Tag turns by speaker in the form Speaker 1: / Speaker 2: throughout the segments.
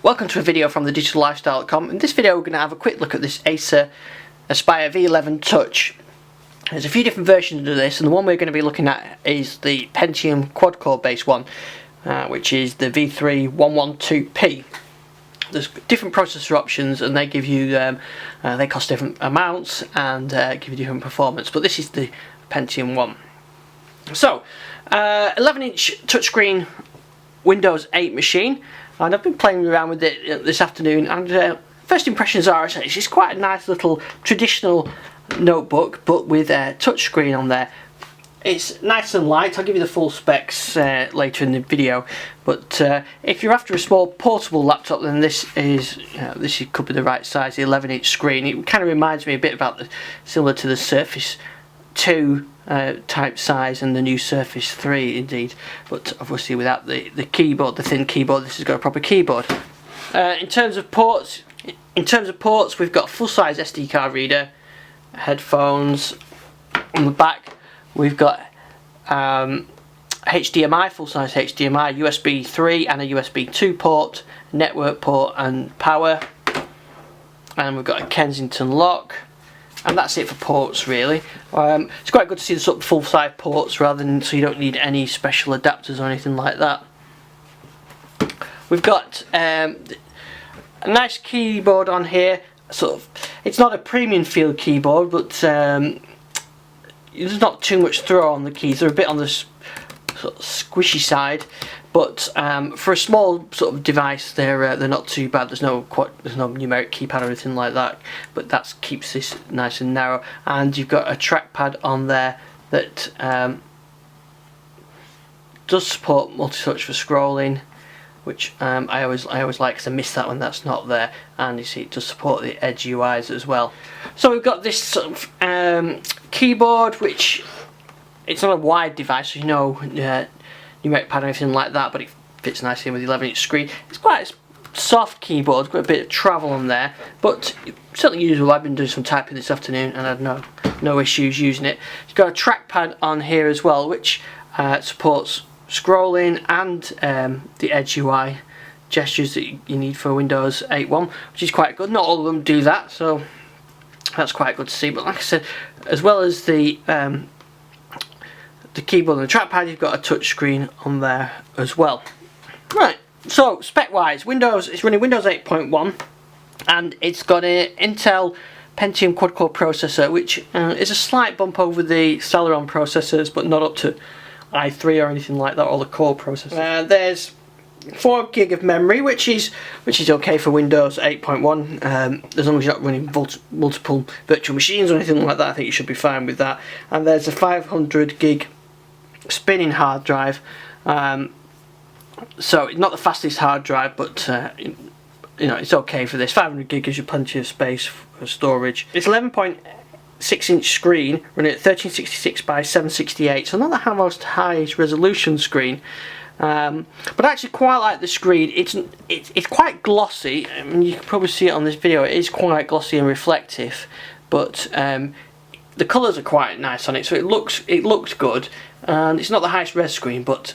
Speaker 1: Welcome to a video from thedigital-lifestyle.com. In this video we're going to have a quick look at this Acer Aspire V11 Touch. There's a few different versions of this, and the one we're going to be looking at is the Pentium quad-core based one, which is the V112P. There's different processor options, and they give you they cost different amounts and give you different performance, but this is the Pentium one. So 11-inch touchscreen Windows 8 machine, and I've been playing around with it this afternoon, and first impressions are it's quite a nice little traditional notebook, but with a touchscreen on there. It's nice and light. I'll give you the full specs later in the video, but if you're after a small portable laptop, then this could be the right size. The 11-inch screen, it kind of reminds me a bit about similar to the Surface 2 type size and the new Surface 3 indeed, but obviously without the keyboard, the thin keyboard. This has got a proper keyboard. In terms of ports, we've got full-size SD card reader, headphones. On the back we've got HDMI, full-size HDMI, USB 3 and a USB 2 port, network port and power, and we've got a Kensington lock. And that's it for ports, really. It's quite good to see the sort of full-size ports rather than, so you don't need any special adapters or anything like that. We've got a nice keyboard on here. Sort of, it's not a premium feel keyboard, but there's not too much throw on the keys. They're a bit on the sort of squishy side, but for a small sort of device, they're not too bad. There's no numeric keypad or anything like that, but that keeps this nice and narrow. And you've got a trackpad on there that does support multi-touch for scrolling, which I always like, because I miss that when that's not there. And you see it does support the Edge UIs as well. So we've got this sort of keyboard, which it's not a wide device, so you know numeric pad or anything like that, but it fits nicely in with the 11-inch screen. It's quite a soft keyboard, got a bit of travel on there, but certainly usable. I've been doing some typing this afternoon and I had no issues using it. It's got a trackpad on here as well, which supports scrolling and the Edge UI gestures that you need for Windows 8.1, which is quite good. Not all of them do that, so that's quite good to see. But like I said, as well as the keyboard and the trackpad, you've got a touch screen on there as well. Right, so spec wise, it's running Windows 8.1, and it's got an Intel Pentium quad-core processor, which is a slight bump over the Celeron processors, but not up to i3 or anything like that, or the core processor. There's 4 gig of memory, which is okay for Windows 8.1. As long as you're not running multiple virtual machines or anything like that, I think you should be fine with that. And there's a 500 gig spinning hard drive, so it's not the fastest hard drive, but you know, it's okay for this. 500 gig gives you plenty of space for storage. It's 11.6-inch screen running at 1366 by 768, so not the most highest resolution screen, but I actually quite like the screen. It's quite glossy. I mean, you can probably see it on this video. It is quite glossy and reflective, but the colours are quite nice on it, so it looks good. And it's not the highest res screen, but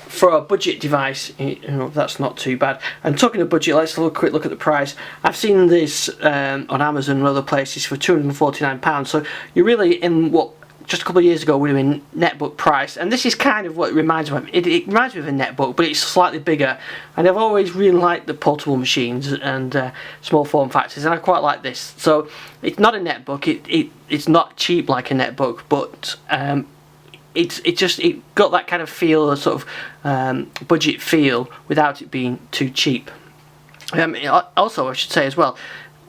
Speaker 1: for a budget device, you know, that's not too bad. And talking of budget, let's have a quick look at the price. I've seen this on Amazon and other places for £249, so you're really in what just a couple of years ago would have been netbook price. And this is kind of what it reminds me of. It reminds me of a netbook, but it's slightly bigger. And I've always really liked the portable machines and small form factors, and I quite like this. So it's not a netbook. It's not cheap like a netbook, but it got that kind of feel, a sort of budget feel, without it being too cheap. Also, I should say as well,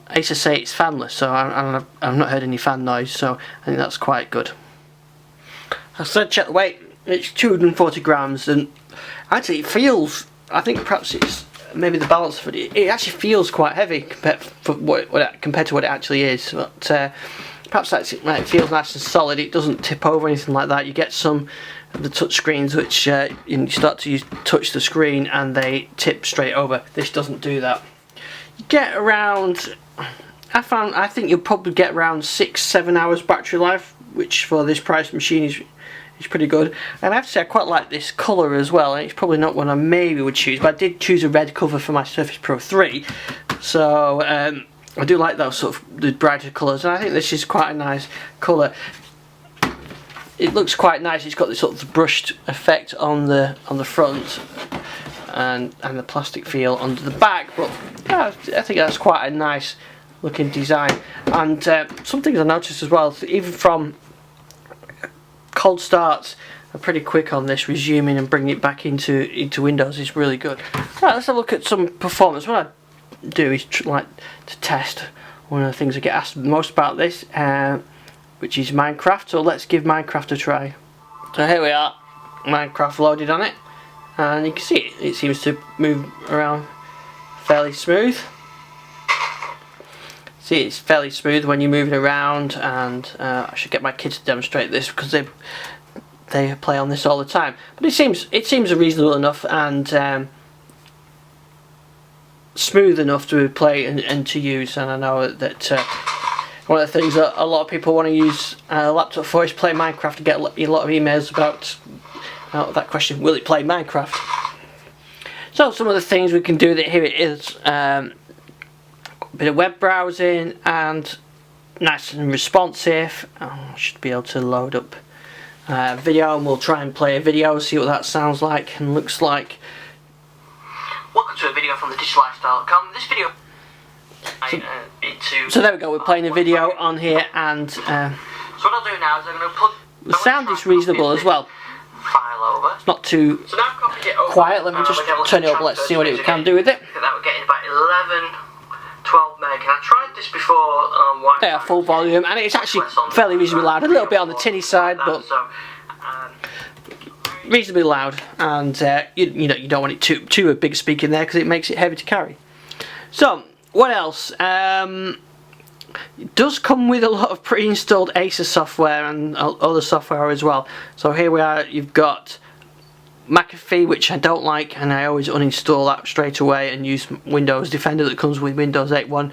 Speaker 1: Acer say it's fanless, so I've not heard any fan noise, so I think that's quite good. I said check the weight. It's 240 grams, and actually it feels, I think perhaps it's maybe the balance of it. It actually feels quite heavy compared to what it actually is. But perhaps that's it. It feels nice and solid. It doesn't tip over or anything like that. You get some of the touch screens which you start to touch the screen and they tip straight over. This doesn't do that. You get around, I think you'll probably get around 6-7 hours battery life, which for this price machine is pretty good. And I have to say I quite like this colour as well. It's probably not one I maybe would choose, but I did choose a red cover for my Surface Pro 3. So I do like those sort of the brighter colours, and I think this is quite a nice colour. It looks quite nice. It's got this sort of brushed effect on the front, and the plastic feel under the back. But yeah, I think that's quite a nice looking design. And some things I noticed as well, even from cold starts, are pretty quick on this. Resuming and bringing it back into Windows is really good. Right, let's have a look at some performance. What I do is like to test one of the things I get asked most about this, which is Minecraft. So let's give Minecraft a try. So here we are, Minecraft loaded on it, and you can see it seems to move around fairly smooth. See, it's fairly smooth when you're moving around, and I should get my kids to demonstrate this because they play on this all the time. But it seems reasonable enough and smooth enough to play and to use. And I know that one of the things that a lot of people want to use a laptop for is play Minecraft, and get a lot of emails about that question: will it play Minecraft? So some of the things we can do that here it is. A bit of web browsing, and nice and responsive. I should be able to load up video, and we'll try and play a video, see what that sounds like and looks like. Welcome to a video from thedigitalLifestyle.com. This video so there we go, we're playing a video on here, and so what I'll do now is I'm going to put the sound is reasonable as well. File over. It's not too quiet. Let me just turn it up. Let's see what it can do with it. That we're getting about 12 meg. I tried this before Wi-Fi. Yeah, full volume, and it's actually fairly reasonably loud. A little bit on the tinny side, but reasonably loud. And you know, you don't want it too big speaker in there because it makes it heavy to carry. So what else? It does come with a lot of pre-installed Acer software and other software as well. So here we are. You've got McAfee, which I don't like, and I always uninstall that straight away and use Windows Defender that comes with Windows 8.1.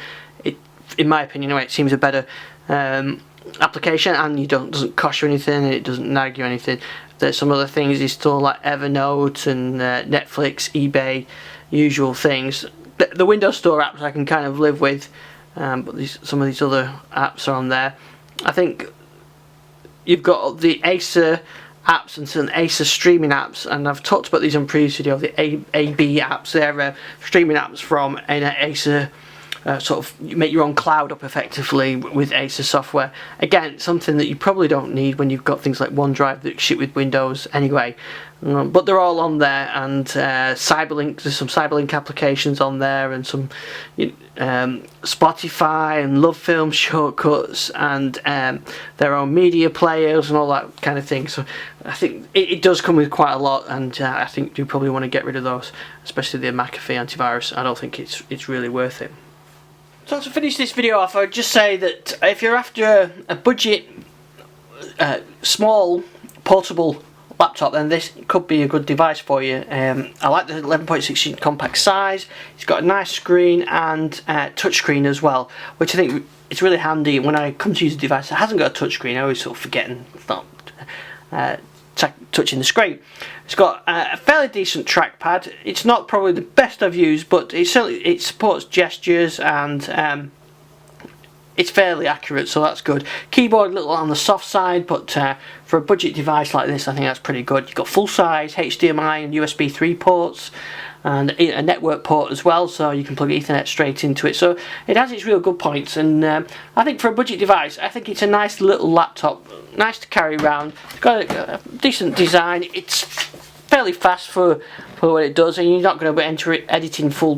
Speaker 1: In my opinion, anyway, it seems a better application, and doesn't cost you anything, and it doesn't nag you anything. There's some other things installed like Evernote and Netflix, eBay, usual things. The Windows Store apps I can kind of live with, but some of these other apps are on there. I think you've got the Acer apps and some Acer streaming apps, and I've talked about these on previous video. The AB apps, they're streaming apps from an Acer, sort of you make your own cloud up effectively with Acer software. Again, something that you probably don't need when you've got things like OneDrive that ship with Windows anyway. But they're all on there, and Cyberlink, there's some Cyberlink applications on there, and some Spotify and LoveFilm shortcuts, and their own media players and all that kind of thing. So I think it does come with quite a lot, and I think you probably want to get rid of those, especially the McAfee antivirus. I don't think it's really worth it. So to finish this video off, I would just say that if you're after a budget, small, portable laptop, then this could be a good device for you. I like the 11.6 inch compact size. It's got a nice screen and touch screen as well, which I think it's really handy when I come to use a device that hasn't got a touch screen. I always sort of forget and start touching the screen. It's got a fairly decent trackpad. It's not probably the best I've used, but it supports gestures, and it's fairly accurate, so that's good. Keyboard a little on the soft side, but for a budget device like this, I think that's pretty good. You've got full-size HDMI and USB 3 ports, and a network port as well, so you can plug Ethernet straight into it. So it has its real good points, and I think for a budget device, I think it's a nice little laptop, nice to carry around. It's got a decent design. It's fairly fast for what it does, and you're not going to be editing full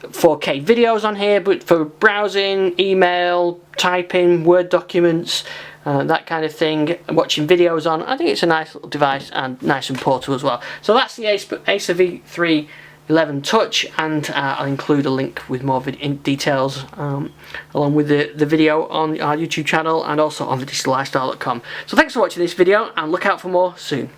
Speaker 1: 4K videos on here, but for browsing, email, typing, Word documents, that kind of thing, watching videos on, I think it's a nice little device and nice and portable as well. So that's the Acer V11 Touch, and I'll include a link with more details along with the video on our YouTube channel and also on thedigitalLifestyle.com. So thanks for watching this video, and look out for more soon.